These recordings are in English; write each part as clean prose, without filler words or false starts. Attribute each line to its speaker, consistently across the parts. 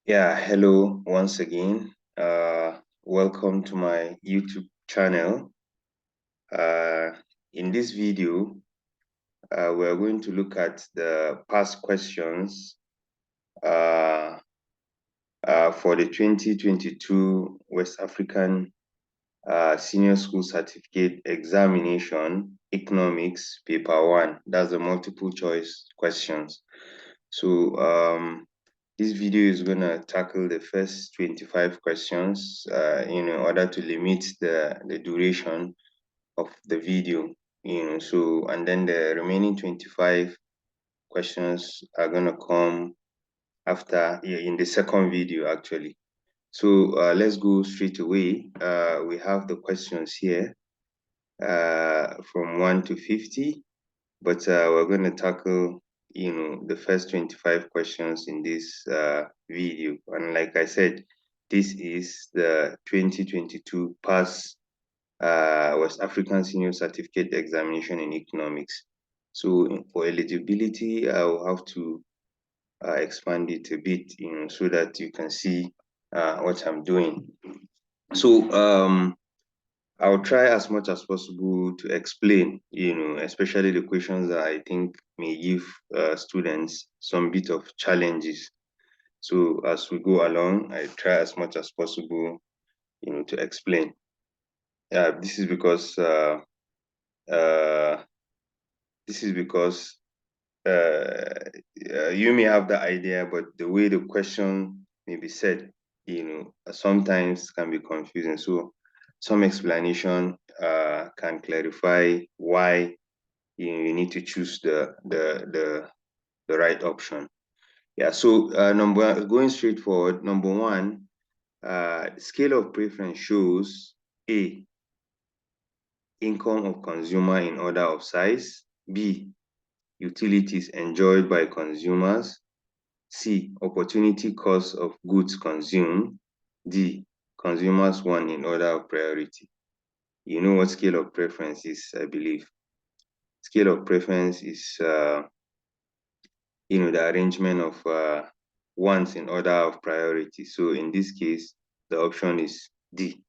Speaker 1: Yeah, hello once again. Welcome to my YouTube channel. Uh, in this video, we're going to look at the past questions uh, for the 2022 West African Senior School Certificate Examination, Economics, Paper 1. That's the multiple choice questions. So this video is going to tackle the first 25 questions in order to limit the duration of the video. So and then the remaining 25 questions are going to come after in the second video actually. So let's go straight away. We have the questions here from 1 to 50, but we're going to tackle the first 25 questions in this video. And like I said, this is the 2022 PASS West African Senior Certificate Examination in Economics. So for eligibility, I will have to expand it a bit, so that you can see what I'm doing. So I'll try as much as possible to explain, especially the questions that I think may give students some bit of challenges. So as we go along, I try as much as possible, to explain. This is because uh, you may have the idea, but the way the question may be said, sometimes can be confusing. So some explanation can clarify why you need to choose the right option. Yeah. So going straight forward, number one, scale of preference shows A, income of consumer in order of size, B, utilities enjoyed by consumers, C, opportunity cost of goods consumed, D, consumers want in order of priority. You know what scale of preference is, I believe. Scale of preference is the arrangement of wants in order of priority. So in this case, the option is D.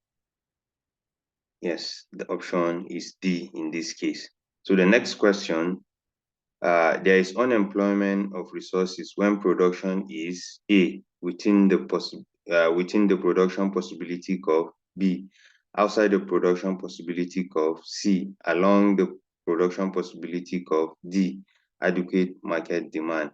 Speaker 1: Yes, the option is D in this case. So the next question, there is unemployment of resources when production is A, within the production possibility curve, B, outside the production possibility curve, C, along the production possibility curve, D, adequate market demand.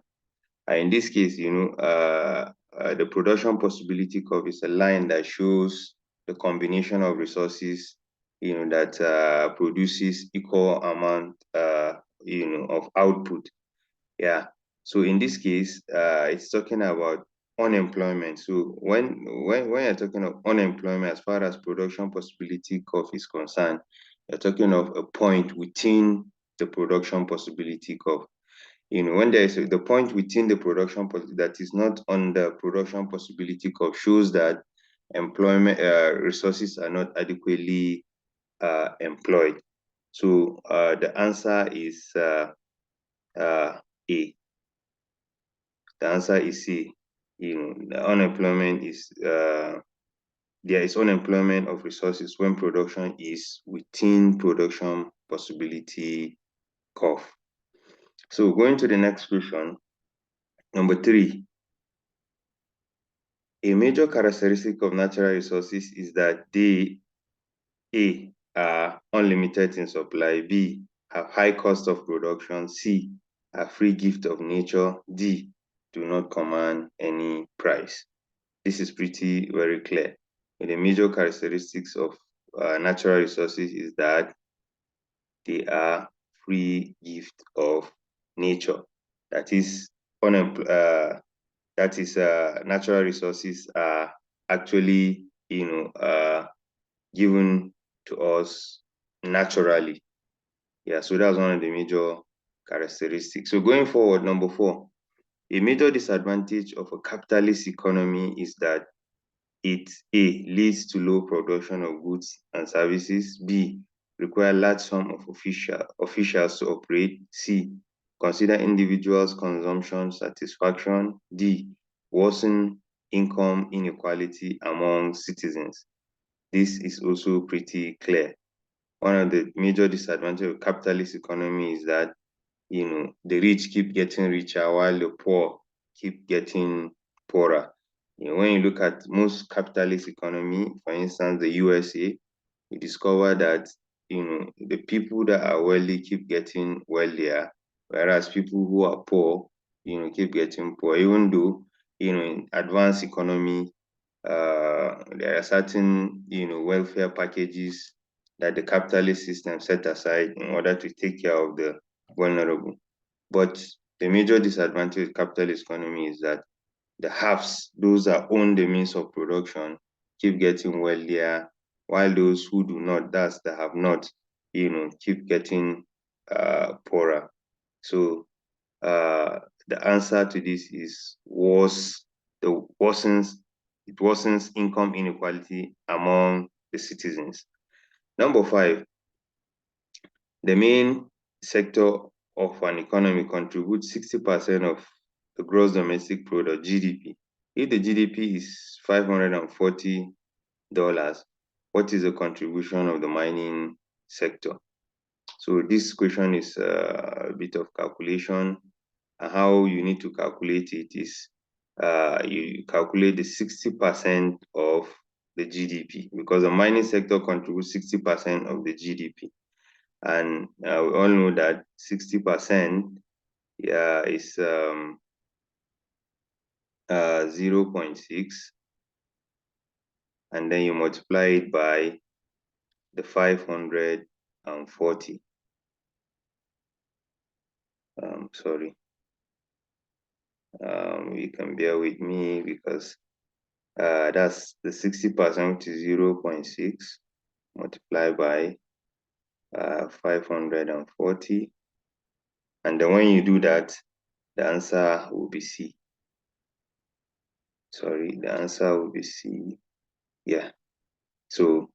Speaker 1: In this case, the production possibility curve is a line that shows the combination of resources, that produces equal amount, of output. Yeah. So in this case, it's talking about unemployment. So when you're talking of unemployment, as far as production possibility curve is concerned, you're talking of a point within the production possibility curve. When there is the point within the production that is not on the production possibility curve shows that employment resources are not adequately employed. So the answer is A. The answer is C. The unemployment is there is unemployment of resources when production is within production possibility curve. So going to the next question, number 3. A major characteristic of natural resources is that they, A, are unlimited in supply, B, have high cost of production, C, are free gift of nature, D, do not command any price. This is pretty very clear. And the major characteristics of natural resources is that they are free gift of nature. That is, natural resources are actually, given to us naturally. Yeah, so that's one of the major characteristics. So going forward, number 4, a major disadvantage of a capitalist economy is that it A, leads to low production of goods and services, B, require large sum of officials to operate, C, consider individuals' consumption satisfaction, D, worsen income inequality among citizens. This is also pretty clear. One of the major disadvantages of capitalist economy is that, the rich keep getting richer while the poor keep getting poorer. When you look at most capitalist economy, for instance, the USA, you discover that, the people that are wealthy keep getting wealthier, whereas people who are poor, keep getting poor, even though, in advanced economy, there are certain, welfare packages that the capitalist system set aside in order to take care of the vulnerable. But the major disadvantage of capitalist economy is that the haves, those that own the means of production, keep getting wealthier, while those who do not, that's that have not, keep getting poorer. So the answer to this is it worsens income inequality among the citizens. Number 5, the main sector of an economy contributes 60% of the gross domestic product, GDP. If the GDP is $540, what is the contribution of the mining sector? So this question is a bit of calculation. And how you need to calculate it is you calculate the 60% of the GDP, because the mining sector contributes 60% of the GDP. And we all know that 60% is 0.6, and then you multiply it by the 540. Sorry. You can bear with me because that's the 60%, which is 0.6 multiplied by 540. And then when you do that, the answer will be C. Sorry, the answer will be C. Yeah. So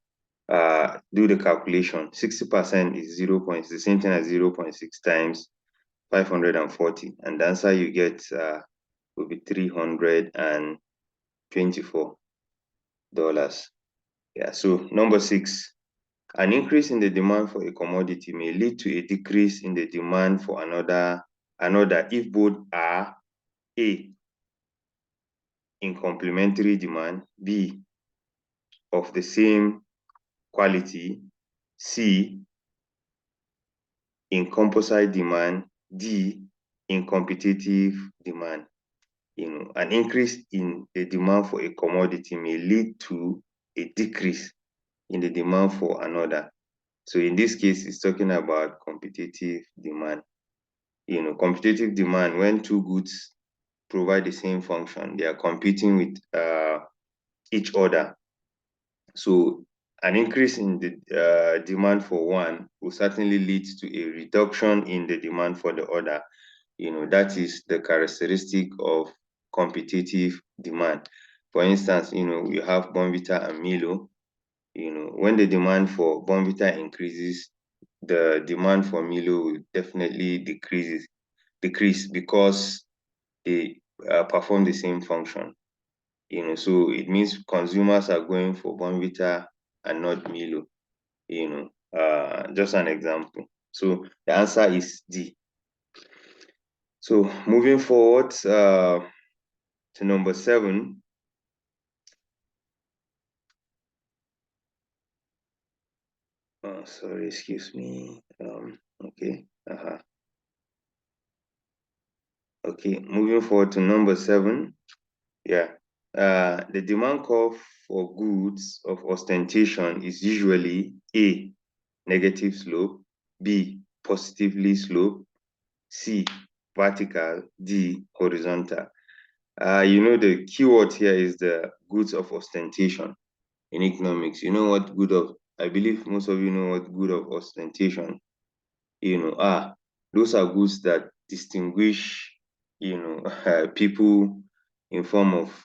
Speaker 1: do the calculation. 60% is 0. The same thing as 0.6 times 540. And the answer you get will be $324. Yeah. So number 6, an increase in the demand for a commodity may lead to a decrease in the demand for another if both are A, in complementary demand, B, of the same quality, C, in composite demand, D, in competitive demand. An increase in the demand for a commodity may lead to a decrease in the demand for another. So in this case, it's talking about competitive demand. Competitive demand, when two goods provide the same function, they are competing with each other. So an increase in the demand for one will certainly lead to a reduction in the demand for the other. That is the characteristic of competitive demand. For instance, we have Bonvita and Milo. When the demand for Bonvita increases, the demand for Milo will definitely decrease because they perform the same function. So it means consumers are going for Bonvita and not Milo. Just an example. So the answer is D. So moving forward to number 7. Sorry, excuse me. Okay. Okay, moving forward to number 7. Yeah. The demand curve for goods of ostentation is usually A, negative slope, B, positively slope, C, vertical, D, horizontal. The keyword here is the goods of ostentation in economics. I believe most of you know what good of ostentation, those are goods that distinguish, people in form of,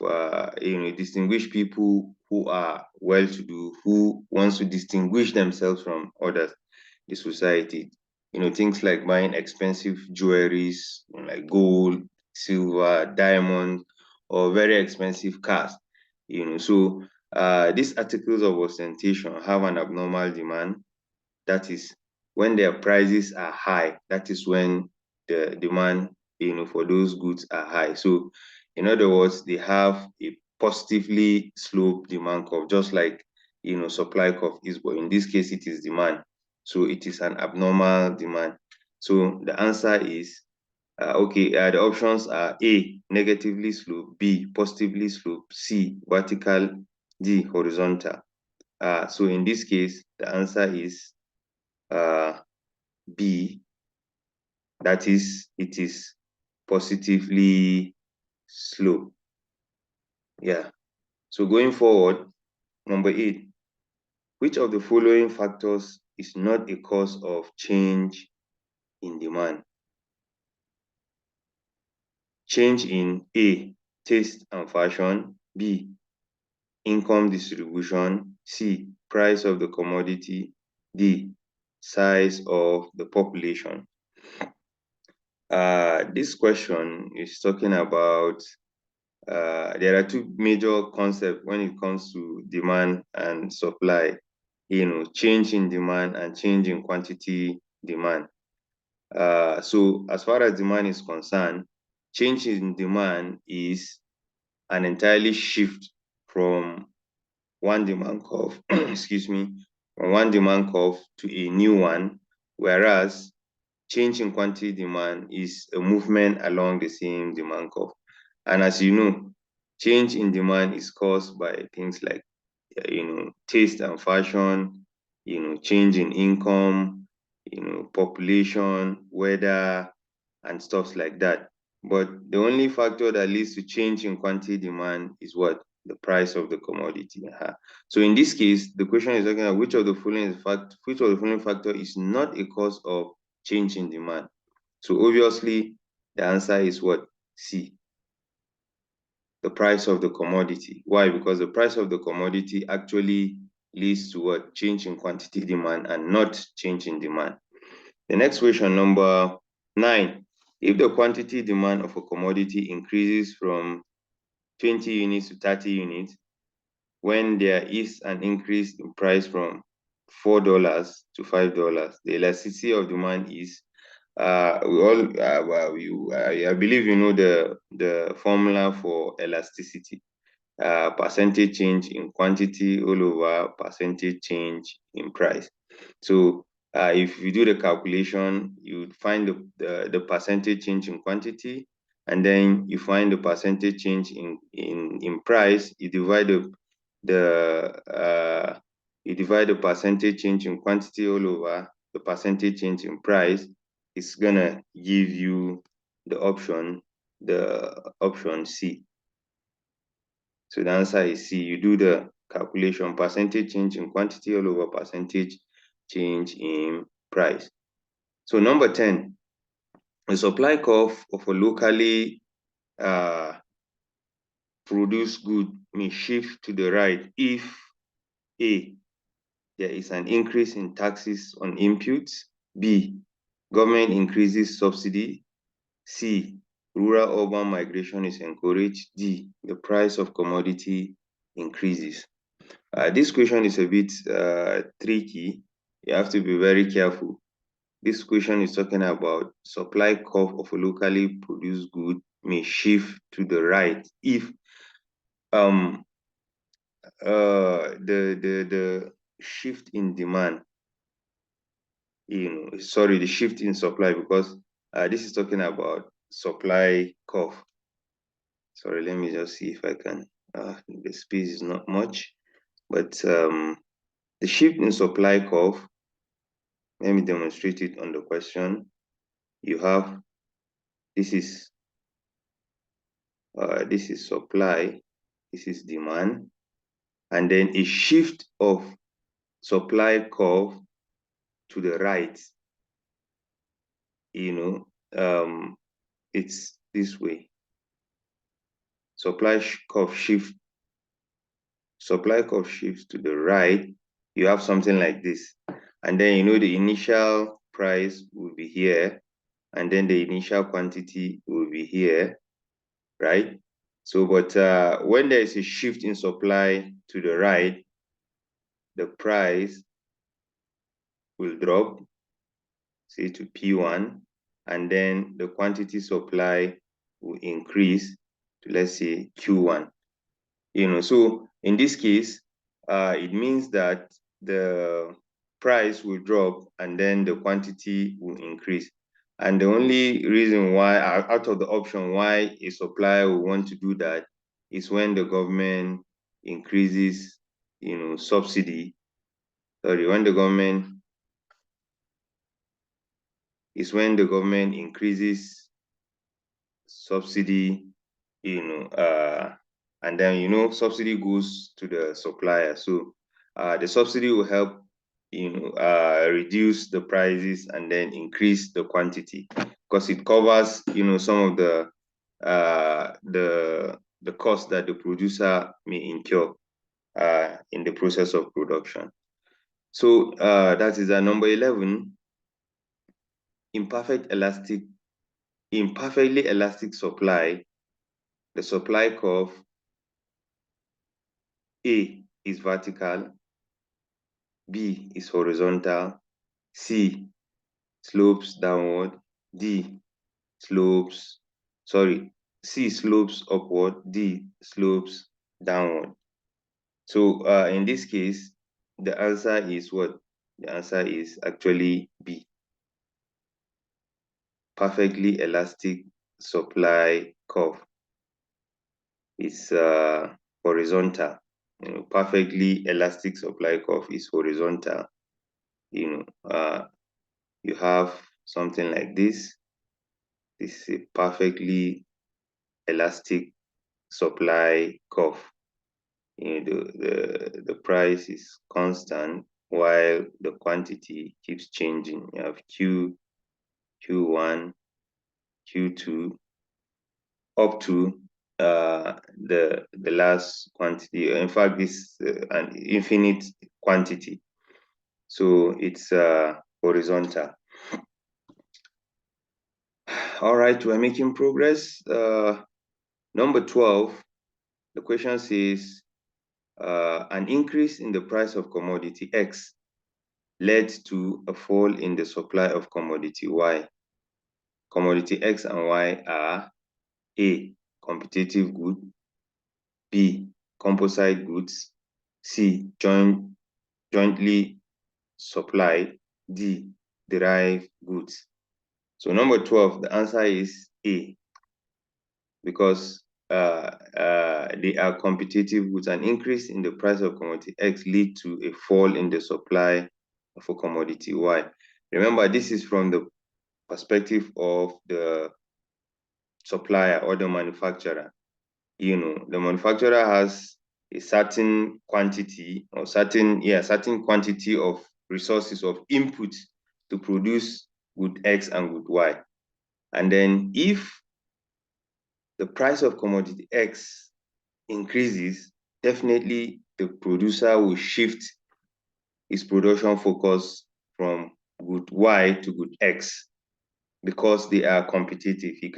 Speaker 1: distinguish people who are well-to-do, who wants to distinguish themselves from others in the society. Things like buying expensive jewelries, like gold, silver, diamonds, or very expensive cars. So these articles of ostentation have an abnormal demand. That is when their prices are high. That is when the demand, for those goods are high. So in other words, they have a positively sloped demand curve, just like supply curve is, but in this case it is demand. So it is an abnormal demand. So the answer is the options are A, negatively sloped, B, positively sloped, C, vertical, D, horizontal. So in this case, the answer is B, that is, it is positively sloped. Yeah. So going forward, number 8, which of the following factors is not a cause of change in demand? Change in A, taste and fashion, B, income distribution, C, price of the commodity, D, size of the population. This question is talking about there are two major concepts when it comes to demand and supply, change in demand and change in quantity demand. So as far as demand is concerned, change in demand is an entirely shift from one demand curve, excuse me, from one demand curve to a new one, whereas change in quantity demand is a movement along the same demand curve. And as you know, change in demand is caused by things like, taste and fashion, change in income, population, weather, and stuff like that. But the only factor that leads to change in quantity demand is what? The price of the commodity. So in this case, the question is talking about which of the following factor is not a cause of change in demand. So obviously, the answer is what? C, the price of the commodity. Why? Because the price of the commodity actually leads to what? Change in quantity demand and not change in demand. The next question, number 9. If the quantity demand of a commodity increases from 20 units to 30 units, when there is an increase in price from $4 to $5, the elasticity of demand is I believe you know the formula for elasticity. Percentage change in quantity all over percentage change in price. So if you do the calculation, you find the percentage change in quantity, and then you find the percentage change in price. You divide the percentage change in quantity all over the percentage change in price. It's gonna give you the option C. So the answer is C. You do the calculation, percentage change in quantity all over percentage change in price. So number 10, the supply curve of a locally produced good may shift to the right if A, there is an increase in taxes on inputs, B, government increases subsidy, C, rural-urban migration is encouraged, D, the price of commodity increases. This question is a bit tricky. You have to be very careful. This question is talking about supply curve of a locally produced good may shift to the right if the shift in demand, the shift in supply, because this is talking about supply curve. Sorry, let me just see if I can. The space is not much, but the shift in supply curve. Let me demonstrate it on the question. You have this is supply, this is demand, and then a shift of supply curve to the right. It's this way. Supply curve shifts to the right. You have something like this, and then the initial price will be here, and then the initial quantity will be here, right? So, but when there is a shift in supply to the right, the price will drop, say to P1, and then the quantity supply will increase to, let's say, Q1. So in this case, it means that the price will drop and then the quantity will increase. And the only reason why, out of the option why a supplier will want to do that, is when the government increases, subsidy. Sorry, when the government increases subsidy, and then subsidy goes to the supplier. So the subsidy will help reduce the prices and then increase the quantity, because it covers some of the cost that the producer may incur in the process of production. So that is number 11. Imperfectly elastic supply. The supply curve, A, is vertical, B is horizontal, C slopes downward, C slopes upward, D slopes downward. So in this case, the answer is what? The answer is actually B. Perfectly elastic supply curve is horizontal. Perfectly elastic supply curve is horizontal. You have something like this. This is a perfectly elastic supply curve. The price is constant while the quantity keeps changing. You have Q1, Q2, up to the last quantity. In fact, this an infinite quantity. So it's horizontal. All right, we're making progress. Number 12, the question says, an increase in the price of commodity X led to a fall in the supply of commodity Y. Commodity X and Y are A, competitive good, B, composite goods, C, jointly supplied, D, derived goods. So number 12, the answer is A, because they are competitive goods. An increase in the price of commodity X lead to a fall in the supply of a commodity Y. Remember, this is from the perspective of the supplier or the manufacturer. The manufacturer has a certain quantity or certain quantity of resources, of input to produce good X and good Y. And then if the price of commodity X increases, definitely the producer will shift his production focus from good Y to good X, because they are competitive. He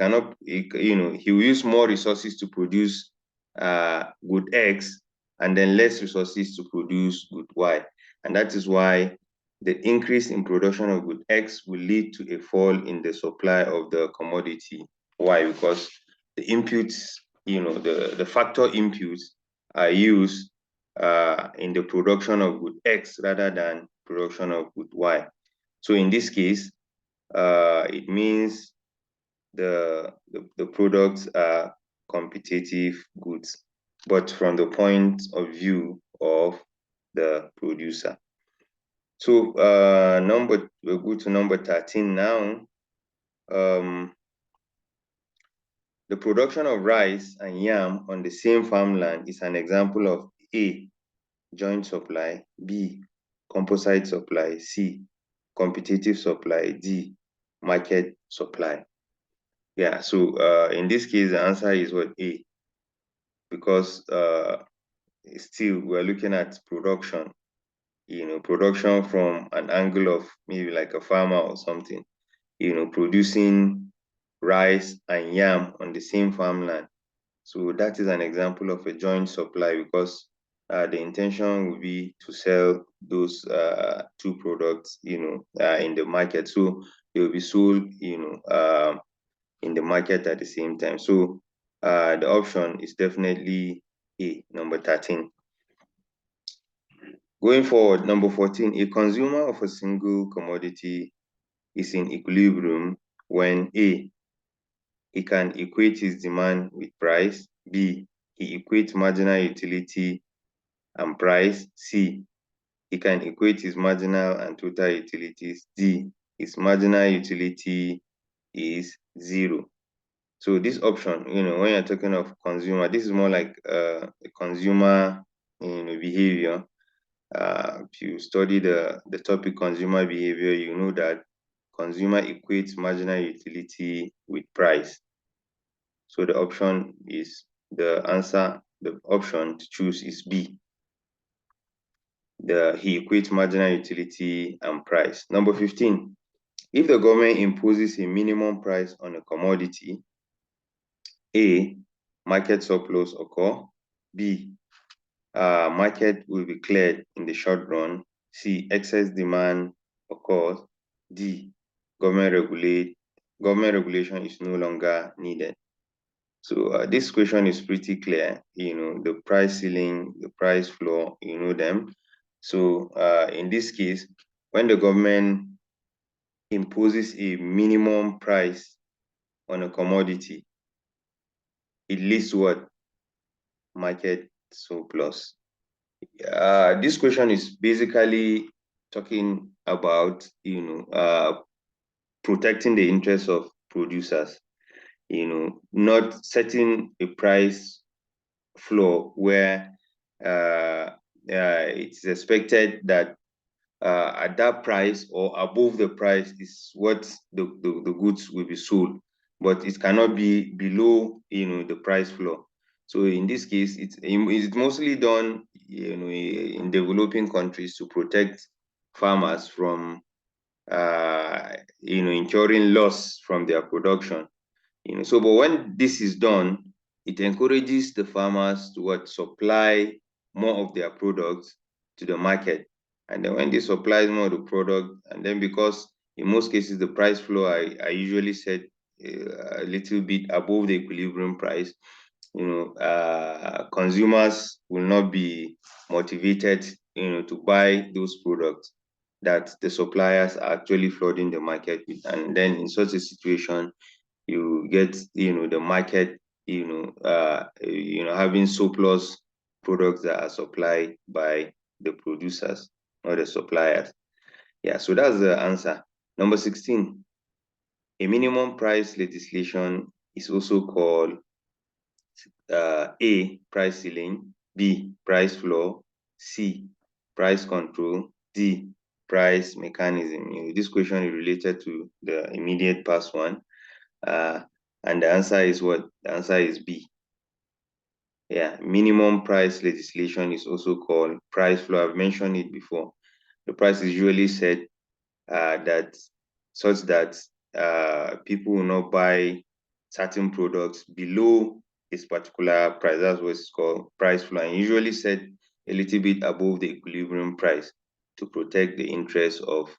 Speaker 1: will use more resources to produce good X, and then less resources to produce good Y. And that is why the increase in production of good X will lead to a fall in the supply of the commodity Y, because the inputs, the factor inputs are used in the production of good X rather than production of good Y. So in this case, it means the products are competitive goods, but from the point of view of the producer. So we'll go to number 13 now. The production of rice and yam on the same farmland is an example of A, joint supply, B, composite supply, C, competitive supply, D, market supply. Yeah, so in this case, the answer is what? A, because still we're looking at production, production from an angle of maybe like a farmer or something, producing rice and yam on the same farmland. So that is an example of a joint supply, because the intention will be to sell those two products, in the market. So they will be sold, in the market at the same time. So the option is definitely A, number 13. Going forward, number 14, a consumer of a single commodity is in equilibrium when A, he can equate his demand with price, B, he equates marginal utility and price, C, he can equate his marginal and total utilities, D, his marginal utility is 0. So this option, when you're talking of consumer, this is more like a consumer, behavior. If you study the topic consumer behavior, you know that consumer equates marginal utility with price. So the option is the answer. The option to choose is B. He equates marginal utility and price. Number 15. If the government imposes a minimum price on a commodity, A, market surplus occur. B, market will be cleared in the short run. C, excess demand occurs. D, government regulation is no longer needed. So this question is pretty clear. The price ceiling, the price floor, you know them. So in this case, when the government imposes a minimum price on a commodity, it leads to what? Market surplus. This question is basically talking about, protecting the interests of producers, not setting a price floor where it's expected that at that price or above the price is what the goods will be sold, but it cannot be below, the price floor. So in this case, it's mostly done, in developing countries to protect farmers from, incurring loss from their production. So but when this is done, it encourages the farmers to supply more of their products to the market. And then when they supply more of the product, and then because in most cases the price floor I usually set a little bit above the equilibrium price, consumers will not be motivated, to buy those products that the suppliers are actually flooding the market with. And then in such a situation, you get, the market, having surplus products that are supplied by the producers or the suppliers. Yeah, so that's the answer. Number 16, a minimum price legislation is also called A, price ceiling, B, price floor, C, price control, D, price mechanism. This question is related to the immediate past one. And the answer is what? The answer is B. Yeah, minimum price legislation is also called price floor. I've mentioned it before. The price is usually set that such that people will not buy certain products below this particular price. That's what it's called, price floor. And usually set a little bit above the equilibrium price to protect the interests of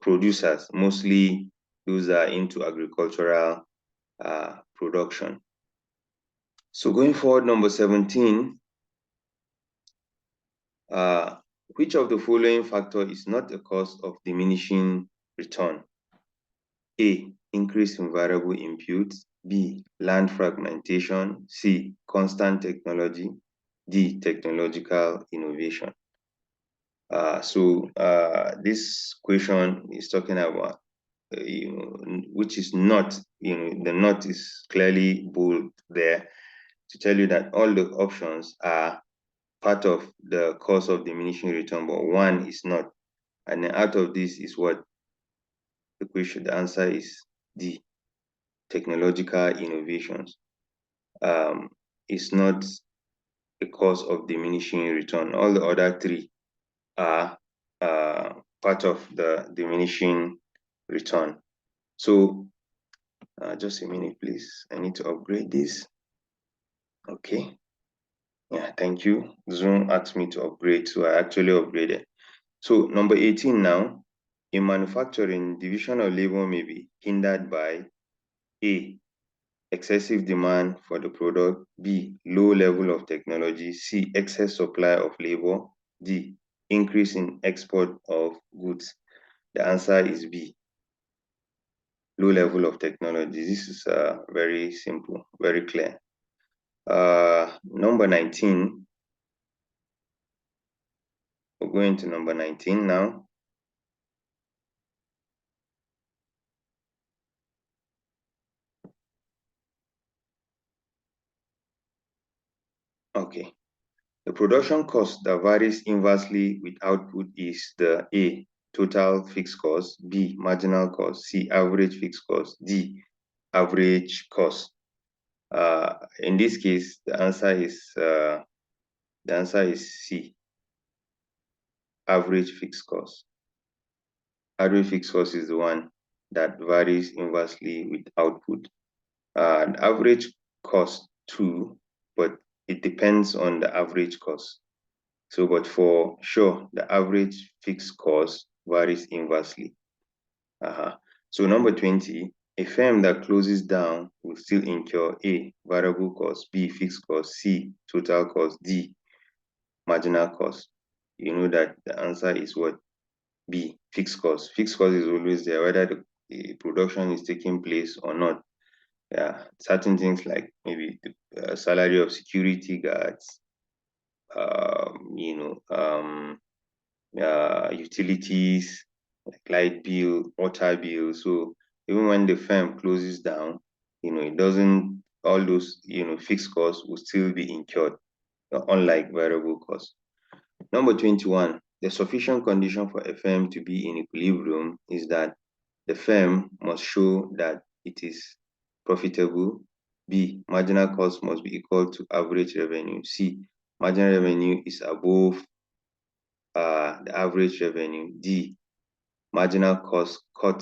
Speaker 1: producers, mostly those are into agricultural production. So going forward, number 17, which of the following factor is not a cause of diminishing return? A, increase in variable inputs. B, land fragmentation. C, constant technology. D, technological innovation. So this question is talking about, which is not, the not is clearly bold there to tell you that all the options are part of the cause of diminishing return, but one is not. And then out of this is what the question, the answer is D, technological innovations. It's not a cause of diminishing return. All the other three are part of the diminishing return. So Just a minute, please. I need to upgrade this. Okay. Yeah, thank you. Zoom asked me to upgrade, so I actually upgraded. So number 18 now, in manufacturing, division of labor may be hindered by A, excessive demand for the product, B, low level of technology, C, excess supply of labor, D, increase in export of goods. The answer is B, low level of technology. This is very simple, very clear. Number 19, we're going to number 19 now. Okay. The production cost that varies inversely with output is the A, total fixed cost, B, marginal cost, C, average fixed cost, D, average cost. In this case, the answer is C, average fixed cost. Average fixed cost is the one that varies inversely with output. Average cost too, but it depends on the average cost. So, but for sure, the average fixed cost varies inversely. So number 20, a firm that closes down will still incur A, variable cost, B, fixed cost, C, total cost, D, marginal cost. You know that the answer is what? B, fixed cost. Fixed cost is always there, whether the production is taking place or not. Yeah, certain things like maybe the salary of security guards, utilities, like light bill, water bill. So even when the firm closes down, it doesn't, all those, fixed costs will still be incurred, unlike variable costs. Number 21, the sufficient condition for a firm to be in equilibrium is that the firm must show that it is profitable. B, marginal cost must be equal to average revenue. C, marginal revenue is above the average revenue. D, marginal cost curve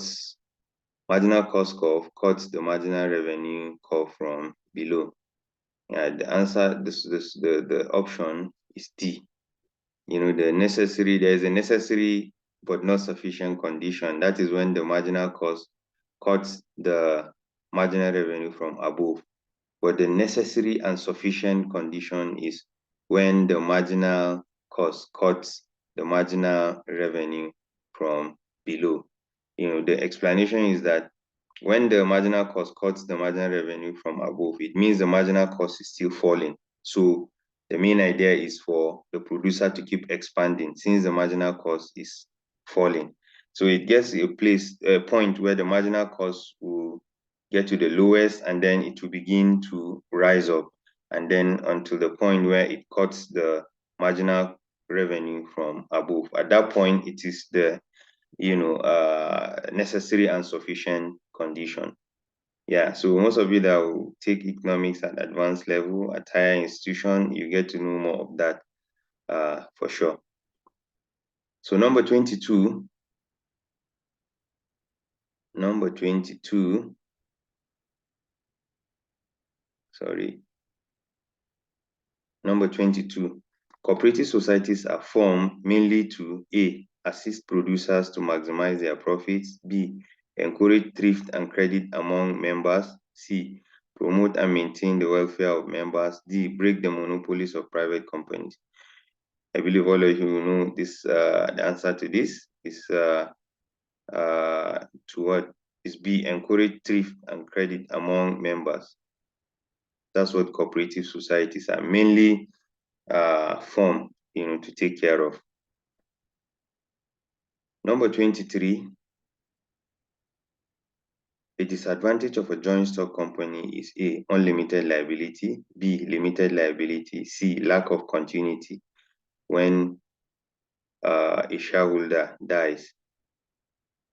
Speaker 1: cuts the marginal revenue curve from below. The answer, the option is D. There is a necessary but not sufficient condition. That is when the marginal cost cuts the marginal revenue from above. But the necessary and sufficient condition is when the marginal cost cuts the marginal revenue from below. The explanation is that when the marginal cost cuts the marginal revenue from above, it means the marginal cost is still falling. So the main idea is for the producer to keep expanding since the marginal cost is falling. So it gets a point where the marginal cost will get to the lowest and then it will begin to rise up. And then until the point where it cuts the marginal revenue from above. At that point, it is the necessary and sufficient condition. Yeah, so most of you that will take economics at advanced level at higher institution, you get to know more of that for sure. So number 22, sorry, number 22, cooperative societies are formed mainly to A, assist producers to maximize their profits, B, encourage thrift and credit among members, C, promote and maintain the welfare of members, D, break the monopolies of private companies. I believe all of you know this. The answer to this is to what is B, encourage thrift and credit among members. That's what cooperative societies are mainly formed, to take care of. Number 23, the disadvantage of a joint stock company is A, unlimited liability, B, limited liability, C, lack of continuity when a shareholder dies,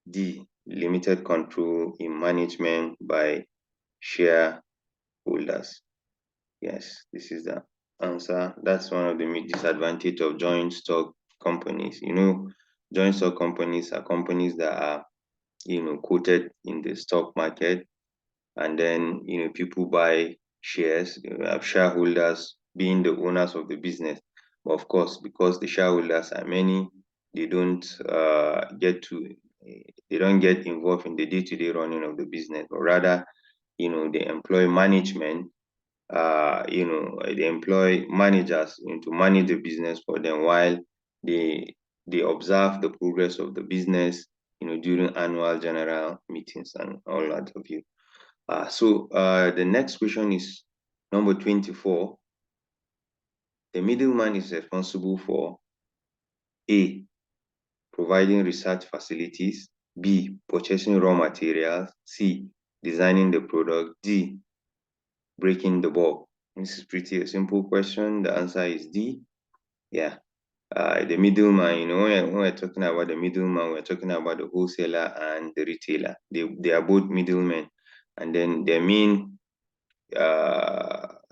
Speaker 1: D, limited control in management by shareholders. Yes, this is the answer. That's one of the disadvantages of joint stock companies. Joint stock companies are companies that are, quoted in the stock market. and then people buy shares. You have shareholders being the owners of the business. But of course, because the shareholders are many, they don't they don't get involved in the day-to-day running of the business, but rather, they employ management. They employ managers to manage the business for them while they they observe the progress of the business, during annual general meetings and all that of you. The next question is number 24. The middleman is responsible for A, providing research facilities, B, purchasing raw materials, C, designing the product, D, breaking the bulk. This is pretty a simple question. The answer is D. Yeah. The middleman, when we're talking about the middleman, we're talking about the wholesaler and the retailer. They are both middlemen. And then their main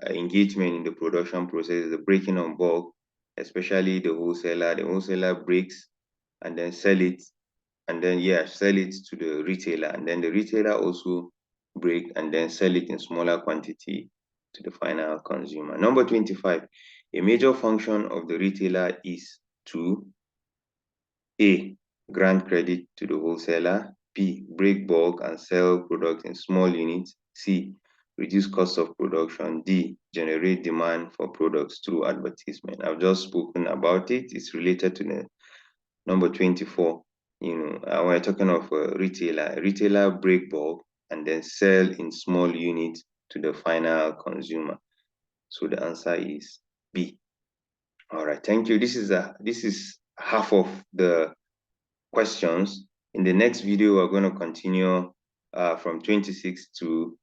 Speaker 1: engagement in the production process, the breaking on bulk, especially the wholesaler. The wholesaler breaks and then sell it, and then sell it to the retailer, and then the retailer also break and then sell it in smaller quantity to the final consumer. Number 25, a major function of the retailer is to A, grant credit to the wholesaler, B, break bulk and sell products in small units, C, reduce cost of production, D, generate demand for products through advertisement. I've just spoken about it. It's related to the number 24. We're talking of a retailer break bulk and then sell in small units to the final consumer. So the answer is B. All right, thank you. This is half of the questions. In the next video, we're going to continue from 26 to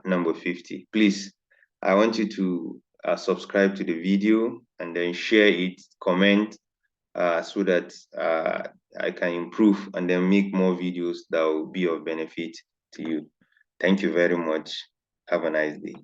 Speaker 1: number 50. Please, I want you to subscribe to the video and then share it, comment, so that I can improve and then make more videos that will be of benefit to you. Thank you very much. Have a nice day.